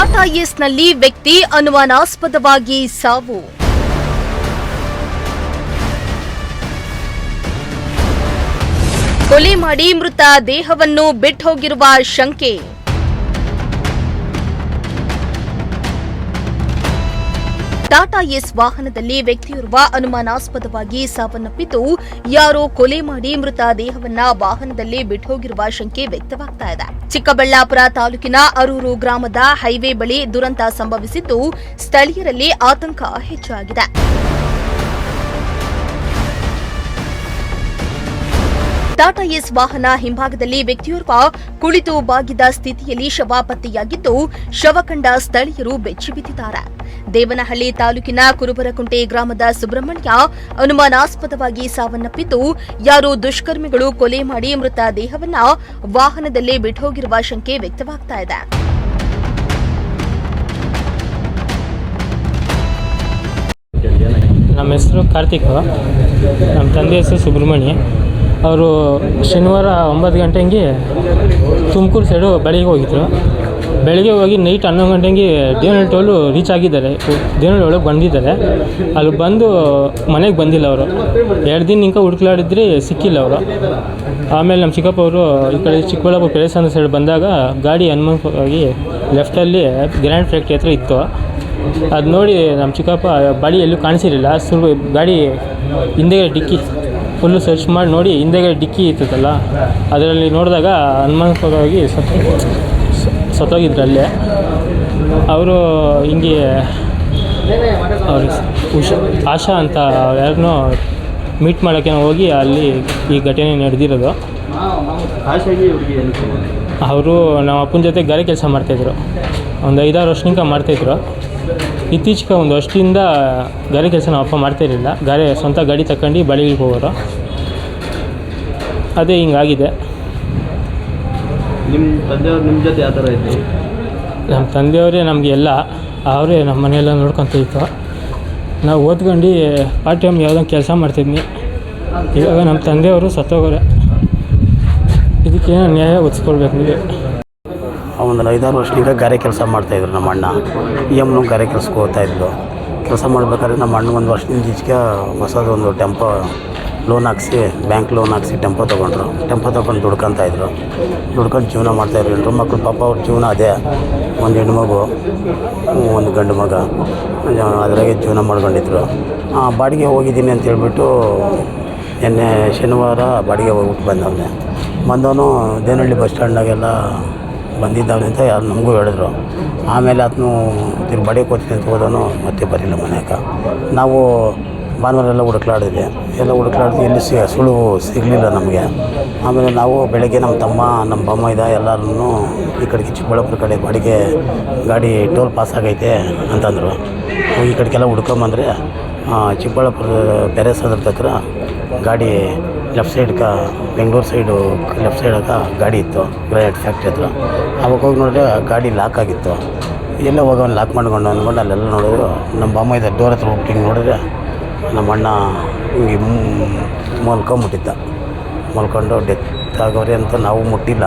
ಟಾಟಾ ಏಸ್ನಲ್ಲಿ ವ್ಯಕ್ತಿ ಅನುಮಾನಾಸ್ಪದವಾಗಿ ಸಾವು. ಕೊಲೆ ಮಾಡಿ ಮೃತ ದೇಹವನ್ನು ಬಿಟ್ಟೋಗಿರುವ ಶಂಕೆ. ಟಾಟಾ ಏಸ್ ವಾಹನದಲ್ಲಿ ವ್ಯಕ್ತಿಯೋರ್ವ ಅನುಮಾನಾಸ್ಪದವಾಗಿ ಸಾವನ್ನಪ್ಪಿದ್ದು, ಯಾರೋ ಕೊಲೆ ಮಾಡಿ ಮೃತ ದೇಹವನ್ನ ವಾಹನದಲ್ಲಿ ಬಿಟ್ಟೋಗಿರುವ ಶಂಕೆ ವ್ಯಕ್ತವಾಗ್ತಾ ಇದೆ. ಚಿಕ್ಕಬಳ್ಳಾಪುರ ತಾಲೂಕಿನ ಅರೂರು ಗ್ರಾಮದ ಹೈವೇ ಬಳಿ ದುರಂತ ಸಂಭವಿಸಿದ್ದು, ಸ್ಥಳೀಯರಲ್ಲಿ ಆತಂಕ ಹೆಚ್ಚಾಗಿದೆ. ಟಾಟಾ ಏಸ್ ವಾಹನ ಹಿಂಭಾಗದಲ್ಲಿ ವ್ಯಕ್ತಿಯೋರ್ವ ಕುಳಿತು ಬಾಗಿದ ಸ್ಥಿತಿಯಲ್ಲಿ ಶವ ಪತ್ತೆಯಾಗಿದ್ದು, ಶವ ಕಂಡ ಸ್ಥಳೀಯರು ಬೆಚ್ಚಿಬಿದ್ದಿದ್ದಾರೆ. ದೇವನಹಳ್ಳಿ ತಾಲೂಕಿನ ಕುರುಬರಕುಂಟೆ ಗ್ರಾಮದ ಸುಬ್ರಹ್ಮಣ್ಯ ಅನುಮಾನಾಸ್ಪದವಾಗಿ ಸಾವನ್ನಪ್ಪಿದ್ದು, ಯಾರೋ ದುಷ್ಕರ್ಮಿಗಳು ಕೊಲೆ ಮಾಡಿ ಮೃತ ದೇಹವನ್ನ ವಾಹನದಲ್ಲೇ ಬಿಟ್ಟೋಗಿರುವ ಶಂಕೆ ವ್ಯಕ್ತವಾಗ್ತಾ ಇದೆ. ನಮ್ಮ ಹೆಸರು ಕಾರ್ತಿಕ್, ನಮ್ಮ ತಂದೆ ಹೆಸರು ಸುಬ್ರಹ್ಮಣ್ಯ. ಅವರು ಶನಿವಾರ 9 ಗಂಟೆಗೆ ತುಮಕೂರು ಸೈಡು ಬೆಳಗ್ಗೆ ಹೋಗಿದ್ರು. ಬೆಳಗ್ಗೆ ಹೋಗಿ ನೈಟ್ 11 ಗಂಟೆಗೆ ದೇವನಹಳ್ಳಿ ಟೋಲು ರೀಚ್ ಆಗಿದ್ದಾರೆ. ದೇವನಹಳ್ಳಿ ಒಳಗೆ ಬಂದಿದ್ದಾರೆ. ಅಲ್ಲಿ ಬಂದು ಮನೆಗೆ ಬಂದಿಲ್ಲ ಅವರು. 2 ದಿನ ಇಂಕ ಹುಡುಕ್ಲಾಡಿದ್ರೆ ಸಿಕ್ಕಿಲ್ಲ ಅವರು. ಆಮೇಲೆ ನಮ್ಮ ಚಿಕ್ಕಪ್ಪ ಅವರು ಈ ಕಡೆ ಚಿಕ್ಕಬಳ್ಳಾಪುರ ಪೆರೇಸಂದ್ರ ಸೈಡ್ ಬಂದಾಗ ಗಾಡಿ ಅನುಮಾನವಾಗಿ ಲೆಫ್ಟಲ್ಲಿ ಗ್ರ್ಯಾಂಡ್ ಫ್ಯಾಕ್ಟ್ರಿ ಹತ್ರ ಇತ್ತು. ಅದು ನೋಡಿ ನಮ್ಮ ಚಿಕ್ಕಪ್ಪ ಬಾಡಿ ಎಲ್ಲೂ ಕಾಣಿಸಿರಲಿಲ್ಲ. ಗಾಡಿ ಹಿಂದೆಗಡೆ ಡಿಕ್ಕಿ ಫುಲ್ಲು ಸರ್ಚ್ ಮಾಡಿ ನೋಡಿ ಹಿಂದೆಗಡೆ ಡಿಕ್ಕಿ ಇರ್ತದಲ್ಲ, ಅದರಲ್ಲಿ ನೋಡಿದಾಗ ಅನುಮಾನಾಸ್ಪದವಾಗಿ ಸತ್ತೋಗಿದ್ರಲ್ಲೇ. ಅವರು ಹಿಂಗೆ ಆಶಾ ಅಂತ ಯಾರನ್ನೋ ಮೀಟ್ ಮಾಡೋಕ್ಕೆ ಹೋಗಿ ಅಲ್ಲಿ ಈ ಘಟನೆ ನಡೆದಿರೋದು. ಅವರು ನಮ್ಮ ಅಪ್ಪನ ಜೊತೆ ಗಾರೆ ಕೆಲಸ ಮಾಡ್ತಾಯಿದ್ರು. ಒಂದು 5-6 ವರ್ಷದಿಂದ ಮಾಡ್ತಾಯಿದ್ರು. ಇತ್ತೀಚೆಗೆ ಒಂದು ವರ್ಷದಿಂದ ಗಾರೆ ಕೆಲಸ ನಮ್ಮ ಅಪ್ಪ ಮಾಡ್ತಾಯಿರಲಿಲ್ಲ. ಸ್ವಂತ ಗಾಡಿ ತಗೊಂಡು ಬಳಿಗೆ ಹೋಗೋರು. ಅದೇ ಹಿಂಗಾಗಿದೆ. ನಿಮ್ಮ ತಂದೆಯವ್ರು ನಿಮ್ಮ ಜೊತೆ ಯಾವ ಥರ ಇತ್ತು? ನಮ್ಮ ತಂದೆಯವರೇ ನಮಗೆ ಎಲ್ಲ, ಅವರೇ ನಮ್ಮ ಮನೆಯೆಲ್ಲ ನೋಡ್ಕೊತ ಇತ್ತು. ನಾವು ಓದ್ಕೊಂಡು ಪಾರ್ಟ್ ಟೈಮ್ ಯಾವುದೋ ಕೆಲಸ ಮಾಡ್ತಿದ್ವಿ. ಇವಾಗ ನಮ್ಮ ತಂದೆಯವರು ಸತ್ತೋಗೋರೆ. ಇದಕ್ಕೇನೋ ನ್ಯಾಯ ಒದಿಸ್ಕೊಳ್ಬೇಕು ನೀವು. ಒಂದು 5-6 ವರ್ಷದಿಂದ ಗಾರೆ ಕೆಲಸ ಮಾಡ್ತಾಯಿದ್ರು ನಮ್ಮ ಅಣ್ಣ. ಎಮ್ನು ಗಾರೆ ಕೆಲಸಕ್ಕೆ ಹೋಗ್ತಾಯಿದ್ರು. ಕೆಲಸ ಮಾಡ್ಬೇಕಾದ್ರೆ ನಮ್ಮ ಅಣ್ಣ ಒಂದು ವರ್ಷದಿಂದ ಈಚೆಗೆ ಹೊಸದೊಂದು ಟೆಂಪೋ ಲೋನ್ ಹಾಕ್ಸಿ, ಬ್ಯಾಂಕ್ ಲೋನ್ ಹಾಕ್ಸಿ ಟೆಂಪೋ ತೊಗೊಂಡ್ರು. ಟೆಂಪೋ ತೊಗೊಂಡು ದುಡ್ಕೊಂಡು ಜೀವನ ಮಾಡ್ತಾಯಿದ್ರು. 2 ಮಕ್ಕಳು. ಪಾಪ ಅವ್ರ ಜೀವನ ಅದೇ, ಒಂದು ಹೆಣ್ಮಗು, ಒಂದು ಗಂಡು ಮಗ, ಅದರಾಗೆ ಜೀವನ ಮಾಡ್ಕೊಂಡಿದ್ರು. ಬಾಡಿಗೆ ಹೋಗಿದ್ದೀನಿ ಅಂತ ಹೇಳ್ಬಿಟ್ಟು ನಿನ್ನೆ ಶನಿವಾರ ಬಾಡಿಗೆ ಹೋಗ್ಬಿಟ್ಟು ಬಂದವನು ದೇವನಹಳ್ಳಿ ಬಸ್ ಸ್ಟ್ಯಾಂಡ್ನಾಗೆಲ್ಲ ಬಂದಿದ್ದಾವೆ ಅಂತ ಯಾರು ನಮಗೂ ಹೇಳಿದ್ರು. ಆಮೇಲೆ ಅದನ್ನು ಬಾಡಿಗೆ ಹೋಗ್ತೀನಿ ಅಂತ ಹೋದವನು ಮತ್ತೆ ಬರಲಿಲ್ಲ ಮನೆಗೆ. ನಾವು ಭಾನುವಾರೆಲ್ಲ ಹುಡುಕ್ಲಾಡಿದ್ವಿ. ಎಲ್ಲಿ ಸುಳುವು ಸಿಗಲಿಲ್ಲ ನಮಗೆ. ಆಮೇಲೆ ನಾವು ಬೆಳಗ್ಗೆ ನಮ್ಮ ತಮ್ಮ, ನಮ್ಮ ಬಮ್ಮ ಎಲ್ಲರೂ ಈ ಕಡೆಗೆ ಚಿಕ್ಕಬಳ್ಳಾಪುರ ಕಡೆ ಬಾಡಿಗೆ ಗಾಡಿ ಟೋಲ್ ಪಾಸ್ ಆಗೈತೆ ಅಂತಂದರು. ಈ ಕಡೆಗೆಲ್ಲ ಹುಡ್ಕೊಂಬಂದರೆ ಚಿಕ್ಕಬಳ್ಳಾಪುರ ಪೆರೇಸಂದ್ರ ಹತ್ರ ಗಾಡಿ ಲೆಫ್ಟ್ ಸೈಡ್ಗೆ ಬೆಂಗಳೂರು ಸೈಡು ಲೆಫ್ಟ್ ಸೈಡಾಗ ಗಾಡಿ ಇತ್ತು, ಗ್ರಾನೈಟ್ ಫ್ಯಾಕ್ಟ್ರಿ ಹತ್ರ. ಅವಾಗ ಹೋಗಿ ನೋಡಿದ್ರೆ ಗಾಡಿ ಲಾಕ್ ಆಗಿತ್ತು. ಎಲ್ಲ ಹೋಗೋನು ಲಾಕ್ ಮಾಡ್ಕೊಂಡು ಅಂದ್ಕೊಂಡು ಅಲ್ಲೆಲ್ಲ ನೋಡಿದ್ರು. ನಮ್ಮ ಬಮ್ಮ ಡೋರ್ ಹತ್ರ ಹೋಗ್ಬಿಟ್ಟು ಹಿಂಗೆ ನೋಡಿದ್ರೆ ನಮ್ಮ ಅಣ್ಣ ಹಿಂಗೆ ಮಲ್ಕೊಂಡು ಡೆತ್ ಆಗೋರೆ ಅಂತ ನಾವು ಮುಟ್ಟಿಲ್ಲ.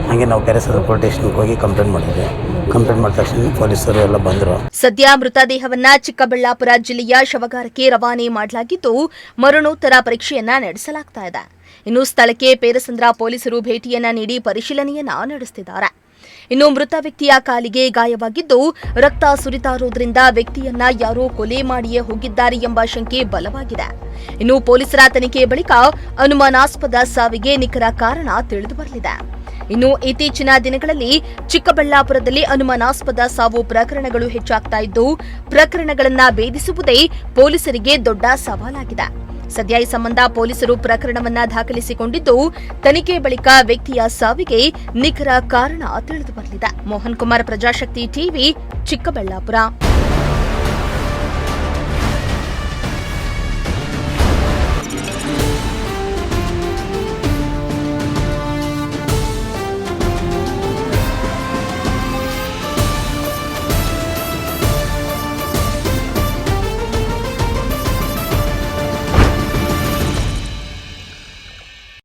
ಹಾಗೆ ನಾವು ಪೆರೇಸಂದ್ರ ಪೊಲೀಸ್ ಸ್ಟೇಷನ್ಗೆ ಹೋಗಿ ಕಂಪ್ಲೇಂಟ್ ಮಾಡಿದ್ವಿ. ಕಂಪ್ಲೇಂಟ್ ಮಾಡಿದ ತಕ್ಷಣ ಪೊಲೀಸರು ಎಲ್ಲ ಬಂದರು. ಸದ್ಯ ಮೃತದೇಹವನ್ನ ಚಿಕ್ಕಬಳ್ಳಾಪುರ ಜಿಲ್ಲೆಯ ಶವಗಾರಕ್ಕೆ ರವಾನೆ ಮಾಡಲಾಗಿದ್ದು, ಮರಣೋತ್ತರ ಪರೀಕ್ಷೆಯನ್ನ ನಡೆಸಲಾಗ್ತಾ ಇದೆ. ಇನ್ನು ಸ್ಥಳಕ್ಕೆ ಪೇರಸಂದ್ರ ಪೊಲೀಸರು ಭೇಟಿಯನ್ನ ನೀಡಿ ಪರಿಶೀಲನೆಯನ್ನ ನಡೆಸುತ್ತಿದ್ದಾರೆ. ಇನ್ನು ಮೃತ ವ್ಯಕ್ತಿಯ ಕಾಲಿಗೆ ಗಾಯವಾಗಿದ್ದು, ರಕ್ತ ಸುರಿತಾ ಇರುವುದರಿಂದ ವ್ಯಕ್ತಿಯನ್ನ ಯಾರೋ ಕೊಲೆ ಮಾಡಿಯೇ ಹೋಗಿದ್ದಾರೆ ಎಂಬ ಶಂಕೆ ಬಲವಾಗಿದೆ. ಇನ್ನು ಪೊಲೀಸರ ತನಿಖೆ ಬಳಿಕ ಅನುಮಾನಾಸ್ಪದ ಸಾವಿಗೆ ನಿಖರ ಕಾರಣ ತಿಳಿದು ಬರಲಿದೆ. ಇನ್ನು ಇತ್ತೀಚಿನ ದಿನಗಳಲ್ಲಿ ಚಿಕ್ಕಬಳ್ಳಾಪುರದಲ್ಲಿ ಅನುಮಾನಾಸ್ಪದ ಸಾವು ಪ್ರಕರಣಗಳು ಹೆಚ್ಚಾಗ್ತಾ ಇದ್ದು, ಪ್ರಕರಣಗಳನ್ನ ಭೇದಿಸುವುದೇ ಪೊಲೀಸರಿಗೆ ದೊಡ್ಡ ಸವಾಲಾಗಿದೆ. ಸದ್ಯ ಈ ಸಂಬಂಧ ಪೊಲೀಸರು ಪ್ರಕರಣವನ್ನ ದಾಖಲಿಸಿಕೊಂಡಿದ್ದು, ತನಿಖೆ ಬಳಿಕ ವ್ಯಕ್ತಿಯ ಸಾವಿಗೆ ನಿಖರ ಕಾರಣ ತಿಳಿದು ಬರಲಿದೆ. ಮೋಹನ್ ಕುಮಾರ್, ಪ್ರಜಾಶಕ್ತಿ ಟಿವಿ, ಚಿಕ್ಕಬಳ್ಳಾಪುರ.